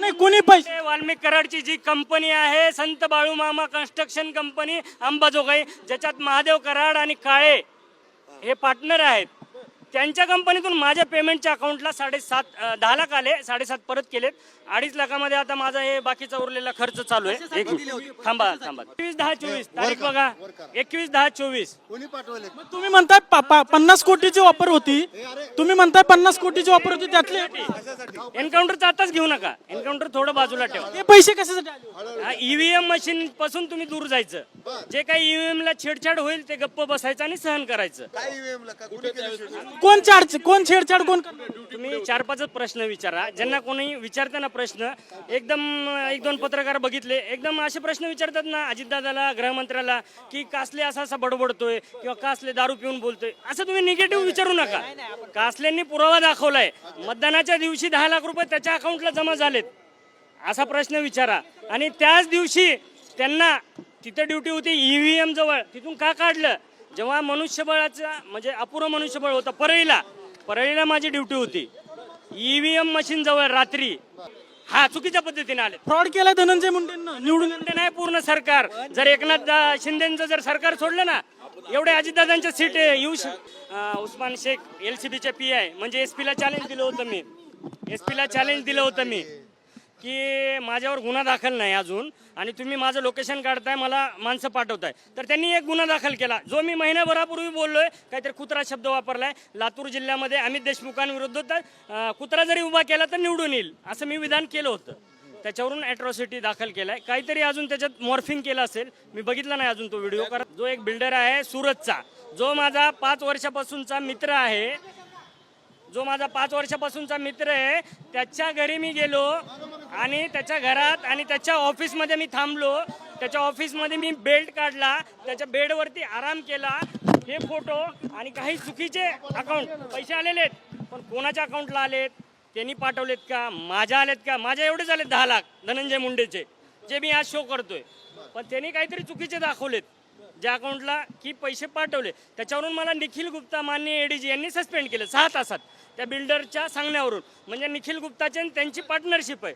नाही कोणी पैसे वाल्मिक कराडची जी कंपनी आहे संत बाळूमामा कन्स्ट्रक्शन कंपनी अंबाजोगाई, ज्याच्यात महादेव कराड आणि काळे हे पार्टनर आहेत, त्यांच्या कंपनीतून माझ्या पेमेंटच्या अकाउंटला 10 लाख आले, 7.5 परत केलेत. 2.5 लाखामध्ये आता माझा हे बाकीचा उरलेला खर्च चालू आहे. एक मिनिट थांबा. 21/10/24 तारीख बघा, 21/10/24. कोणी पाठवले? तुम्ही म्हणताय 50 कोटीची ऑफर होती, तुम्ही म्हणताय 50 कोटीची ऑफर होती, त्यातले एन्काउंटरचा आताच घेऊ नका, एन्काउंटर थोडं बाजूला ठेवा. ते पैसे कशासाठी आले? ईव्हीएम मशीन पासून तुम्ही दूर जायचं. जे काही ईव्हीएम ला छेडछाड होईल ते गप्प बसायचं आणि सहन करायचं. काय EVM ला? कुठे केलं? कोण छेडछाड कोण करणार? तुम्ही 4-5 प्रश्न विचारा. ज्यांना कोणी विचारताना प्रश्न एकदम 1-2 पत्रकार बघितले, एकदम असे प्रश्न विचारतात ना अजितदादाला, गृहमंत्र्याला, की कासले असा बडबडतोय किंवा कासले दारू पिऊन बोलतोय, असं तुम्ही निगेटिव्ह विचारू नका. कासलेंनी पुरावा दाखवलाय, मतदानाच्या दिवशी 10 लाख रुपये त्याच्या अकाउंटला जमा झालेत, असा प्रश्न विचारा. आणि त्याच दिवशी त्यांना तिथे ड्युटी होती ईव्हीएम जवळ, तिथून का काढलं? जेव्हा मनुष्यबळाचा म्हणजे अपुरं मनुष्यबळ होतं परळीला माझी ड्युटी होती, ईव्हीएम मशीन जवळ रात्री. हा चुकीच्या पद्धतीने आले. फ्रॉड केलाय धनंजय मुंडेंना निवडून. नाही पूर्ण सरकार, जर एकनाथ शिंदेचं जर सरकार सोडलं ना, एवढे अजितदादांच्या सीट येऊ उस्मान शेख LCBचे PI म्हणजे SP ला चॅलेंज दिलं होतं मी की माझ्यावर गुन्हा दाखल नाही अजून, आणि तुम्ही माझं लोकेशन काढताय, मला माणसं पाठवताय. तर त्यांनी एक गुन्हा दाखल केला, जो मी महिन्याभरापूर्वी बोललोय, काहीतरी कुत्रा शब्द वापरलाय. लातूर जिल्ह्यामध्ये अमित देशमुखांविरुद्ध कुत्रा जरी उभा केला तर निवडून येईल असं मी विधान केलं होतं. त्याच्यावरून ॲट्रॉसिटी दाखल केलाय. काहीतरी अजून त्याच्यात मॉर्फिंग केलं असेल, मी बघितला नाही अजून तो व्हिडिओ. कारण जो एक बिल्डर आहे सुरतचा, जो माझा 5 वर्षापासूनचा मित्र आहे, त्याच्या घरी मी गेलो आणि त्याच्या घरात आणि त्याच्या ऑफिसमध्ये मी थांबलो. त्याच्या ऑफिसमध्ये मी बेल्ट काढला, त्याच्या बेडवरती आराम केला. हे फोटो आणि काही चुकीचे अकाउंट पैसे आलेले आहेत, पण कोणाच्या अकाउंटला आलेत, त्यांनी पाठवलेत का, माझ्या आलेत का? माझ्या एवढेच आलेत 10 लाख धनंजय मुंडेचे, जे मी आज शो करतोय. पण त्यांनी काहीतरी चुकीचे दाखवलेत ज्या अकाउंटला की पैसे पाठवले. त्याच्यावरून मला निखिल गुप्ता माननीय ADG यांनी सस्पेंड केलं 6 तासात त्या बिल्डरच्या सांगण्यावरून. म्हणजे निखिल गुप्ताचे त्यांची पार्टनरशिप आहे.